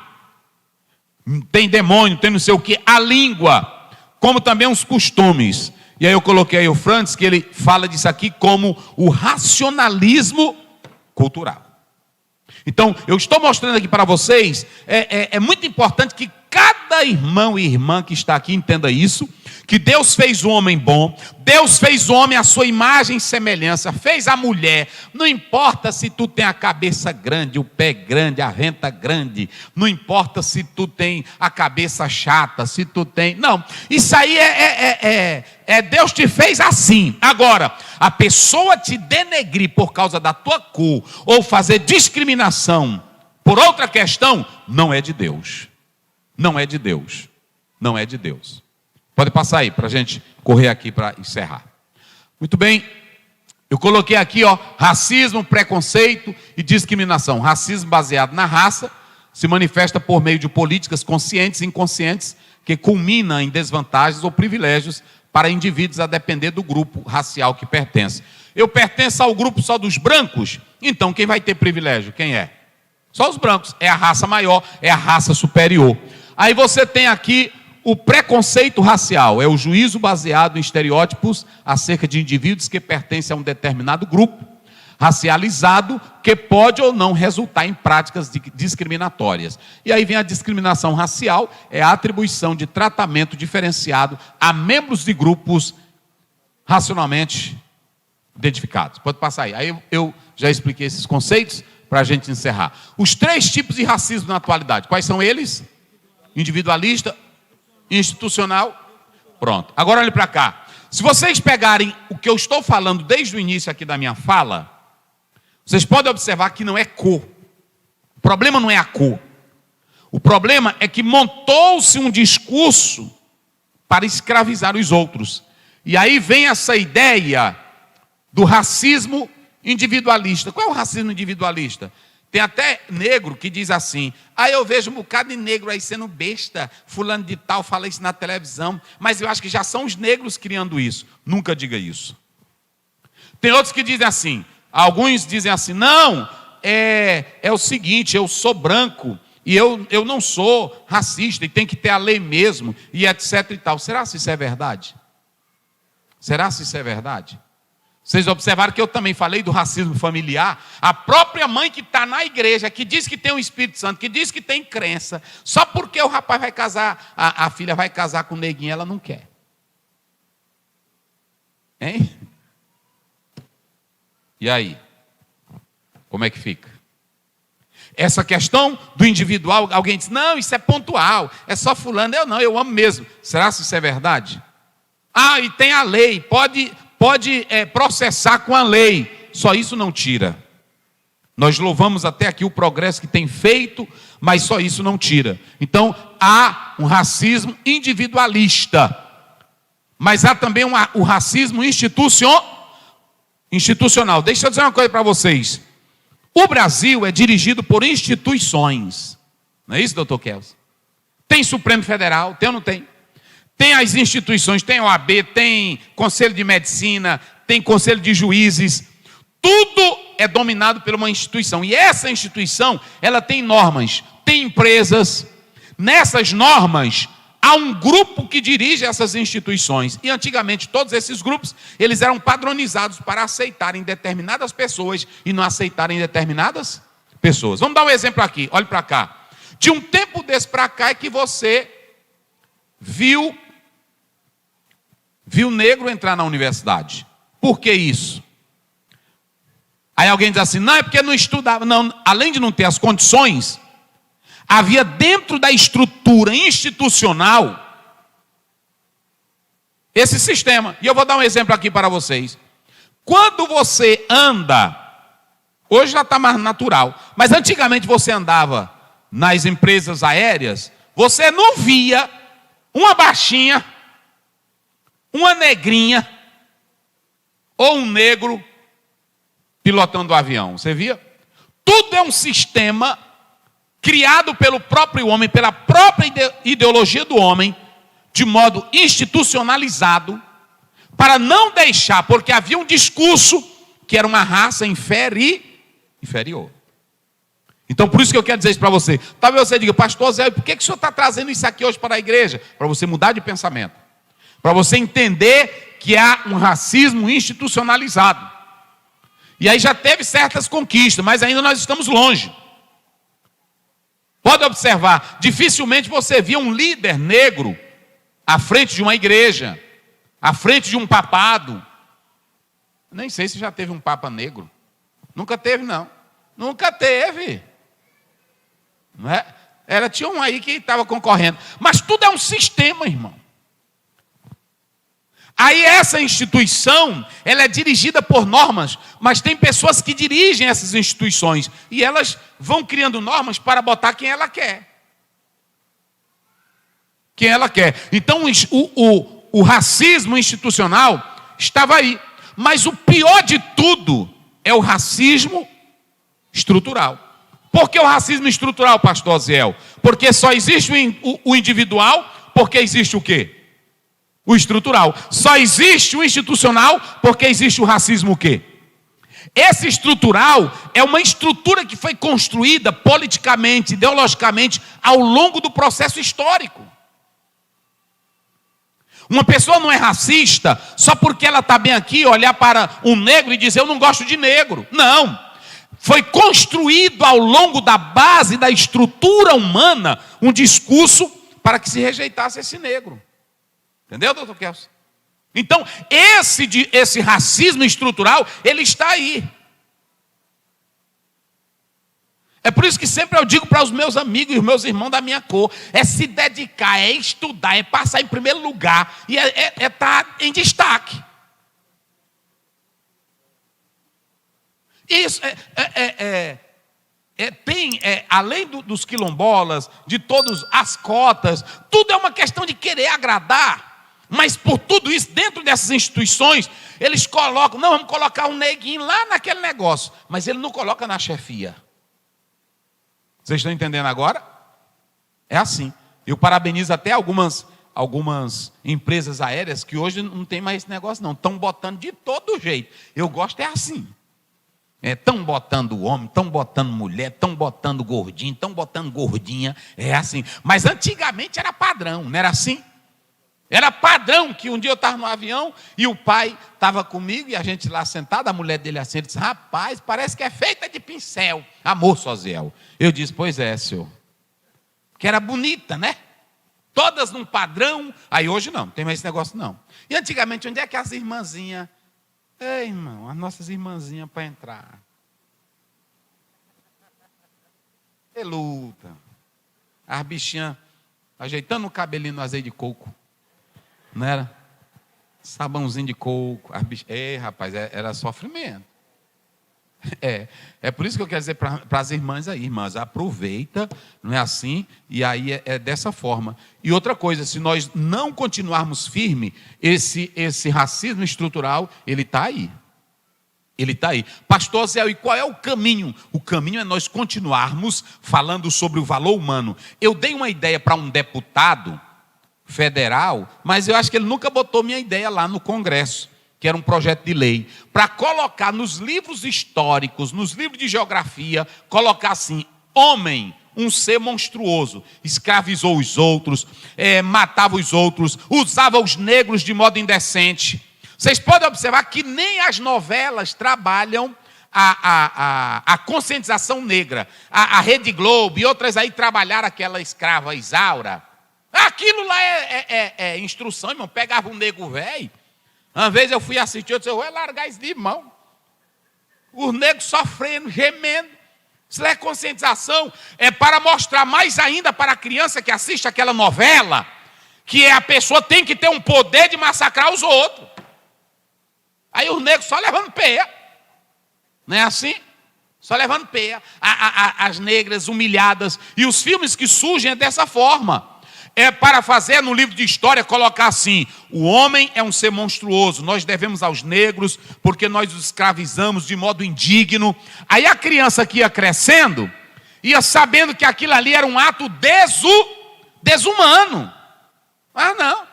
A: Tem demônio, tem não sei o quê. A língua, como também os costumes. E aí eu coloquei aí o Frantz, que ele fala disso aqui como o racionalismo cultural. Então, eu estou mostrando aqui para vocês, é muito importante que cada irmão e irmã que está aqui entenda isso, que Deus fez o homem bom, Deus fez o homem à sua imagem e semelhança, fez a mulher, não importa se tu tem a cabeça grande, o pé grande, a renta grande, não importa se tu tem a cabeça chata, se tu tem... Não, isso aí Deus te fez assim. Agora, a pessoa te denegrir por causa da tua cor, ou fazer discriminação por outra questão, não é de Deus. Não é de Deus. Não é de Deus. Pode passar aí, para a gente correr aqui para encerrar. Muito bem. Eu coloquei aqui, racismo, preconceito e discriminação. Racismo baseado na raça se manifesta por meio de políticas conscientes e inconscientes que culminam em desvantagens ou privilégios para indivíduos a depender do grupo racial que pertence. Eu pertenço ao grupo só dos brancos, então quem vai ter privilégio? Quem é? Só os brancos. É a raça maior, é a raça superior. Aí você tem aqui o preconceito racial, é o juízo baseado em estereótipos acerca de indivíduos que pertencem a um determinado grupo racializado, que pode ou não resultar em práticas discriminatórias. E aí vem a discriminação racial, é a atribuição de tratamento diferenciado a membros de grupos racionalmente identificados. Pode passar aí. Aí eu já expliquei esses conceitos para a gente encerrar. Os 3 tipos de racismo na atualidade, quais são eles? Individualista, institucional. Pronto. Agora olhe para cá. Se vocês pegarem o que eu estou falando desde o início aqui da minha fala, vocês podem observar que não é cor. O problema não é a cor. O problema é que montou-se um discurso para escravizar os outros. E aí vem essa ideia do racismo individualista. Qual é o racismo individualista? Tem até negro que diz assim: eu vejo um bocado de negro aí sendo besta, fulano de tal fala isso na televisão, mas eu acho que já são os negros criando isso. Nunca diga isso. Tem outros que dizem assim, alguns dizem assim, não, é o seguinte, eu sou branco e eu não sou racista e tem que ter a lei mesmo e etc e tal. Será se isso é verdade? Será se isso é verdade? Vocês observaram que eu também falei do racismo familiar. A própria mãe que está na igreja, que diz que tem o Espírito Santo, que diz que tem crença, só porque o rapaz vai casar, a filha vai casar com o neguinho, ela não quer. Hein? E aí? Como é que fica? Essa questão do individual, alguém diz, não, isso é pontual, é só fulano. Eu amo mesmo. Será que isso é verdade? E tem a lei, pode processar com a lei, só isso não tira. Nós louvamos até aqui o progresso que tem feito, mas só isso não tira. Então, há um racismo individualista, mas há também o racismo institucional. Deixa eu dizer uma coisa para vocês. O Brasil é dirigido por instituições. Não é isso, doutor Kelso? Tem Supremo Federal, tem ou não tem? Tem as instituições, tem OAB, tem Conselho de Medicina, tem Conselho de Juízes. Tudo é dominado por uma instituição. E essa instituição, ela tem normas, tem empresas. Nessas normas, há um grupo que dirige essas instituições. E antigamente, todos esses grupos, eles eram padronizados para aceitarem determinadas pessoas e não aceitarem determinadas pessoas. Vamos dar um exemplo aqui, olhe para cá. De um tempo desse para cá é que você viu negro entrar na universidade. Por que isso? Aí alguém diz assim, não, é porque não estudava. Não, além de não ter as condições, havia dentro da estrutura institucional esse sistema. E eu vou dar um exemplo aqui para vocês. Quando você anda, hoje já está mais natural, mas antigamente você andava nas empresas aéreas, você não via uma baixinha, uma negrinha ou um negro pilotando o avião. Você via? Tudo é um sistema criado pelo próprio homem, pela própria ideologia do homem, de modo institucionalizado, para não deixar, porque havia um discurso que era uma raça inferior. Então, por isso que eu quero dizer isso para você. Talvez você diga, pastor Zé, por que o senhor está trazendo isso aqui hoje para a igreja? Para você mudar de pensamento. Para você entender que há um racismo institucionalizado. E aí já teve certas conquistas, mas ainda nós estamos longe. Pode observar, dificilmente você via um líder negro à frente de uma igreja, à frente de um papado. Nem sei se já teve um papa negro. Nunca teve, não. Nunca teve. Não é? Tinha um aí que estava concorrendo. Mas tudo é um sistema, irmão. Aí essa instituição, ela é dirigida por normas, mas tem pessoas que dirigem essas instituições. E elas vão criando normas para botar quem ela quer. Quem ela quer. Então o racismo institucional estava aí. Mas o pior de tudo é o racismo estrutural. Por que o racismo estrutural, pastor Ziel? Porque só existe o individual, porque existe o quê? O estrutural. Só existe o institucional porque existe o racismo o quê? Esse estrutural é uma estrutura que foi construída politicamente, ideologicamente, ao longo do processo histórico. Uma pessoa não é racista só porque ela está bem aqui, olhar para um negro e dizer, eu não gosto de negro. Não. Foi construído ao longo da base da estrutura humana um discurso para que se rejeitasse esse negro. Entendeu, doutor Kelson? Então, esse racismo estrutural, ele está aí. É por isso que sempre eu digo para os meus amigos e os meus irmãos da minha cor, é se dedicar, é estudar, é passar em primeiro lugar e é estar em destaque. Isso além dos quilombolas, de todas as cotas, tudo é uma questão de querer agradar. Mas por tudo isso, dentro dessas instituições, eles colocam, não, vamos colocar um neguinho lá naquele negócio, mas ele não coloca na chefia. Vocês estão entendendo agora? É assim. Eu parabenizo até algumas empresas aéreas que hoje não tem mais esse negócio não. Estão botando de todo jeito. Eu gosto assim. Estão botando homem, estão botando mulher, estão botando gordinho, estão botando gordinha. É assim. Mas antigamente era padrão, não era assim? Era padrão que um dia eu estava no avião e o pai estava comigo e a gente lá sentado, a mulher dele assim, ele disse, rapaz, parece que é feita de pincel. Amor, Soziel. Eu disse, pois é, senhor. Que era bonita, né? Todas num padrão. Aí hoje não tem mais esse negócio não. E antigamente, onde é que as irmãzinhas... Ei, irmão, as nossas irmãzinhas para entrar. E luta. As bichinhas ajeitando o cabelinho no azeite de coco. Não era? Sabãozinho de coco. Ei, rapaz, era sofrimento. É por isso que eu quero dizer para as irmãs aí, irmãs, aproveita, não é assim? E aí é dessa forma. E outra coisa, se nós não continuarmos firme, esse racismo estrutural, ele está aí. Ele está aí. Pastor Zé, e qual é o caminho? O caminho é nós continuarmos falando sobre o valor humano. Eu dei uma ideia para um deputado federal, mas eu acho que ele nunca botou minha ideia lá no Congresso, que era um projeto de lei, para colocar nos livros históricos, nos livros de geografia, colocar assim, homem, um ser monstruoso, escravizou os outros, matava os outros, usava os negros de modo indecente. Vocês podem observar que nem as novelas trabalham a conscientização negra. A Rede Globo e outras aí trabalharam aquela escrava Isaura. Aquilo lá é instrução, irmão. Pegava um nego velho. Uma vez eu fui assistir, eu disse, eu vou largar isso de mão. Os negros sofrendo, gemendo. Isso é conscientização. É para mostrar mais ainda para a criança que assiste aquela novela, que a pessoa tem que ter um poder de massacrar os outros. Aí os negros só levando peia. Não é assim? Só levando peia. As negras humilhadas. E os filmes que surgem é dessa forma. É para fazer no livro de história, colocar assim, o homem é um ser monstruoso, nós devemos aos negros, porque nós os escravizamos de modo indigno. Aí a criança que ia crescendo, ia sabendo que aquilo ali era um ato desumano. Ah, não.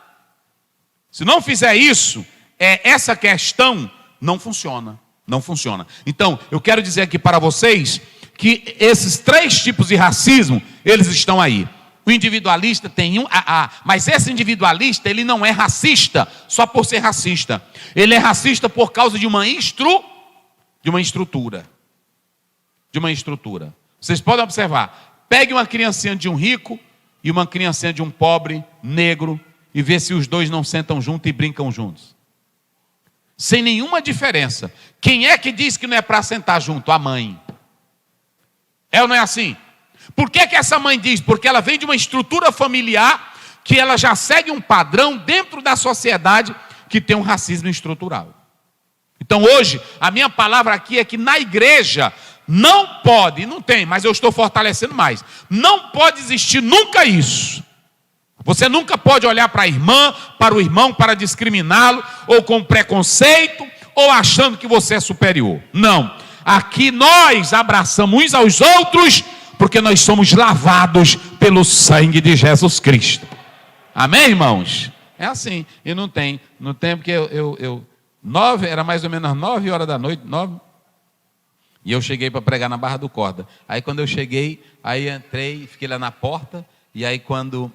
A: Se não fizer isso, essa questão não funciona. Não funciona. Então, eu quero dizer aqui para vocês que esses 3 tipos de racismo, eles estão aí. O individualista tem mas esse individualista, ele não é racista só por ser racista. Ele é racista por causa de uma estrutura. De uma estrutura. Vocês podem observar. Pegue uma criancinha de um rico e uma criancinha de um pobre, negro, e vê se os dois não sentam juntos e brincam juntos. Sem nenhuma diferença. Quem é que diz que não é para sentar junto? A mãe. É ou não é assim? Por que essa mãe diz? Porque ela vem de uma estrutura familiar que ela já segue um padrão dentro da sociedade que tem um racismo estrutural. Então hoje, a minha palavra aqui é que na igreja não pode, não tem, mas eu estou fortalecendo mais, não pode existir nunca isso. Você nunca pode olhar para a irmã, para o irmão, para discriminá-lo, ou com preconceito, ou achando que você é superior. Não. Aqui nós abraçamos uns aos outros, porque nós somos lavados pelo sangue de Jesus Cristo. Amém, irmãos? É assim. E não tem. No tempo que era mais ou menos 9 horas da noite, 9. E eu cheguei para pregar na Barra do Corda. Aí quando eu cheguei, aí entrei, fiquei lá na porta. E aí quando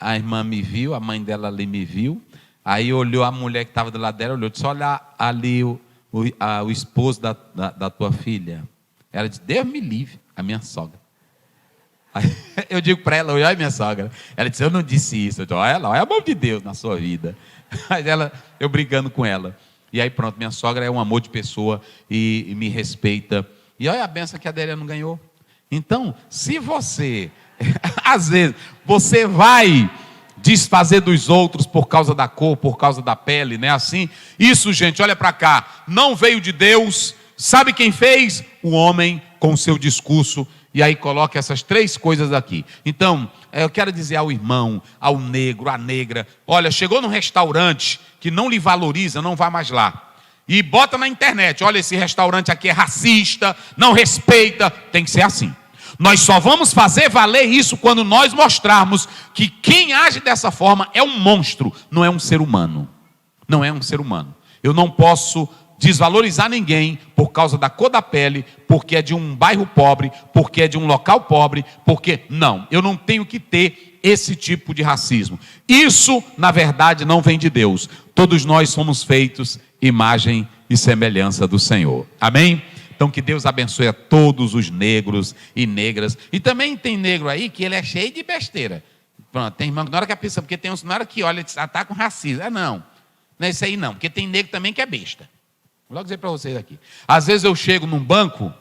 A: a irmã me viu, a mãe dela ali me viu, aí olhou a mulher que estava do lado dela, olhou, disse, olha ali o esposo da tua filha. Ela disse, Deus me livre, a minha sogra. Aí, eu digo para ela, olha minha sogra. Ela disse, eu não disse isso. Eu disse, olha lá, olha a mão de Deus na sua vida. Aí eu brincando com ela. E aí pronto, minha sogra é um amor de pessoa e me respeita. E olha a benção que a Adélia não ganhou. Então, se você, às vezes, você vai desfazer dos outros por causa da cor, por causa da pele, né? Assim, isso, gente, olha para cá, não veio de Deus. Sabe quem fez? O homem com o seu discurso. E aí coloca essas 3 coisas aqui. Então, eu quero dizer ao irmão, ao negro, à negra, olha, chegou num restaurante que não lhe valoriza, não vá mais lá. E bota na internet, olha, esse restaurante aqui é racista, não respeita, tem que ser assim. Nós só vamos fazer valer isso quando nós mostrarmos que quem age dessa forma é um monstro, não é um ser humano. Não é um ser humano. Eu não posso desvalorizar ninguém por causa da cor da pele, porque é de um bairro pobre, porque é de um local pobre, porque não, eu não tenho que ter esse tipo de racismo. Isso, na verdade, não vem de Deus. Todos nós somos feitos imagem e semelhança do Senhor. Amém? Então que Deus abençoe a todos os negros e negras. E também tem negro aí que ele é cheio de besteira. Pronto, tem irmão que na hora que a pessoa, porque tem uns na hora que olha, está com racismo. Não é isso aí não, porque tem negro também que é besta. Vou logo dizer para vocês aqui. Às vezes eu chego num banco,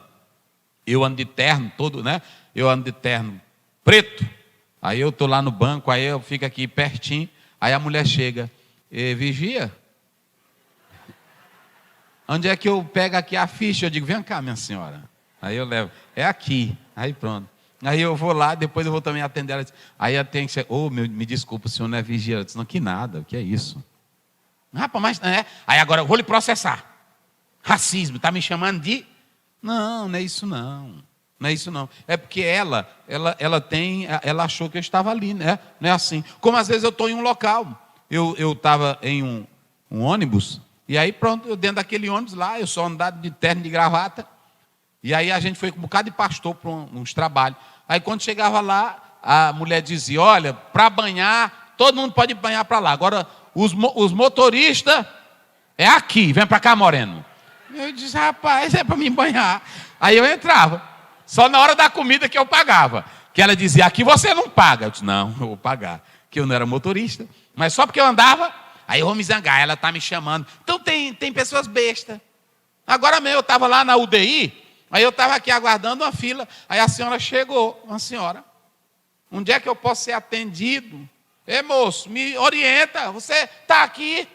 A: eu ando de terno todo, né? Eu ando de terno preto. Aí eu estou lá no banco, aí eu fico aqui pertinho. Aí a mulher chega, vigia, onde é que eu pego aqui a ficha? Eu digo, vem cá, minha senhora. Aí eu levo, é aqui. Aí pronto. Aí eu vou lá, depois eu vou também atender ela. Aí eu tenho que chegar, me desculpa, o senhor não é vigia. Eu disse, não, que nada, o que é isso? Rapaz, mas é. Aí agora eu vou lhe processar. Racismo, está me chamando de... Não é isso não. Não é isso não. É porque ela achou que eu estava ali, né? Não é assim. Como às vezes eu estou em um local. Eu estava em um ônibus, e aí pronto, eu dentro daquele ônibus lá, eu só andava de terno e de gravata, e aí a gente foi com um bocado de pastor para uns trabalhos. Aí quando chegava lá, a mulher dizia, olha, para banhar, todo mundo pode banhar para lá. Agora, os motoristas, é aqui, vem para cá, moreno. Eu disse, rapaz, é para mim banhar. Aí eu entrava, só na hora da comida que eu pagava. Que ela dizia, aqui você não paga. Eu disse, não, eu vou pagar. Que eu não era motorista. Mas só porque eu andava, aí eu vou me zangar, ela está me chamando. Então tem pessoas bestas. Agora mesmo eu estava lá na UDI, aí eu estava aqui aguardando uma fila. Aí a senhora chegou, uma senhora. Onde é que eu posso ser atendido? Moço, me orienta, você está aqui?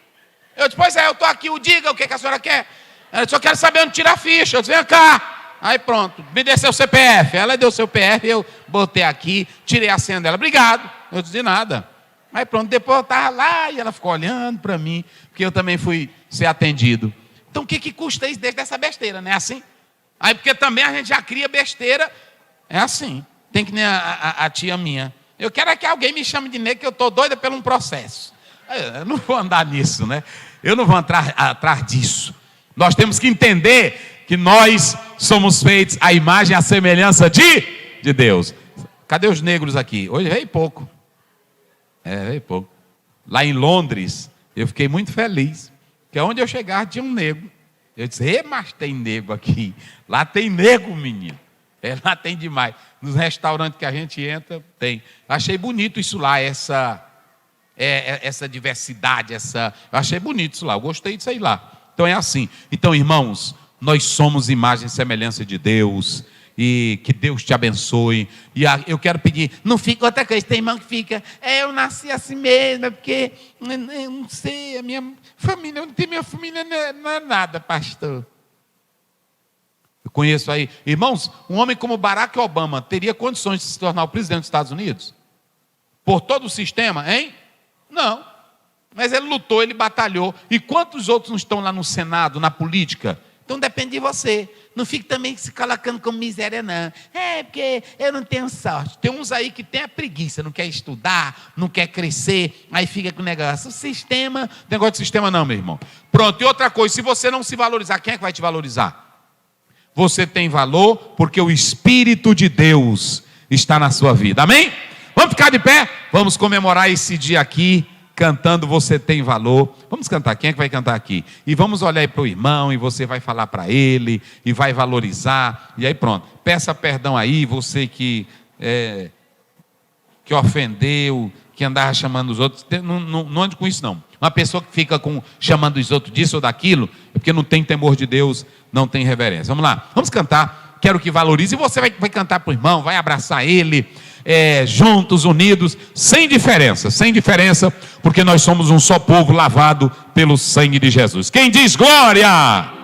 A: Eu disse, pois é, eu estou aqui, diga o que a senhora quer. Ela disse, eu quero saber onde tira a ficha. Eu disse, vem cá. Aí pronto, me dê seu CPF. Ela deu o seu CPF, eu botei aqui, tirei a senha dela. Obrigado. Eu disse, de nada. Aí pronto, depois eu estava lá e ela ficou olhando para mim, porque eu também fui ser atendido. Então o que custa isso dessa besteira, não é assim? Aí porque também a gente já cria besteira, é assim. Tem que nem a tia minha. Eu quero é que alguém me chame de negro, que eu estou doida por um processo. Eu não vou andar nisso, né? Eu não vou entrar atrás disso. Nós temos que entender que nós somos feitos à imagem e à semelhança de Deus. Cadê os negros aqui? Hoje veio pouco. Veio pouco. Lá em Londres, eu fiquei muito feliz. Porque onde eu chegar tinha um negro. Eu disse, mas tem negro aqui. Lá tem negro, menino. Lá tem demais. Nos restaurantes que a gente entra, tem. Achei bonito isso lá, essa diversidade. Eu achei bonito isso lá. Eu gostei disso aí lá. Então é assim. Então, irmãos, nós somos imagem e semelhança de Deus. E que Deus te abençoe. E eu quero pedir, não fica outra coisa. Tem irmão que fica, eu nasci assim mesmo, porque eu não sei, a minha família, não tem minha família, não é nada, pastor. Eu conheço aí, irmãos, um homem como Barack Obama teria condições de se tornar o presidente dos Estados Unidos? Por todo o sistema, hein? Não. Mas ele lutou, ele batalhou. E quantos outros não estão lá no Senado, na política,
B: Então depende de você. Não fique também se colocando como miséria, não. Porque eu não tenho sorte. Tem uns aí que tem a preguiça, não quer estudar, não quer crescer, aí fica com o negócio. O sistema, negócio de sistema não, meu irmão. Pronto, e outra coisa, se você não se valorizar, quem é que vai te valorizar? Você tem valor porque o Espírito de Deus está na sua vida. Amém? Vamos ficar de pé? Vamos comemorar esse dia aqui, cantando Você Tem Valor. Vamos cantar, quem é que vai cantar aqui? E vamos olhar aí para o irmão, e você vai falar para ele, e vai valorizar, e aí pronto. Peça perdão aí, você que ofendeu, que andava chamando os outros. Não ande com isso não. Uma pessoa que fica chamando os outros disso ou daquilo, é porque não tem temor de Deus, não tem reverência. Vamos lá, vamos cantar. Quero que valorize, e você vai cantar para o irmão, vai abraçar ele, juntos, unidos, sem diferença, porque nós somos um só povo lavado pelo sangue de Jesus. Quem diz glória?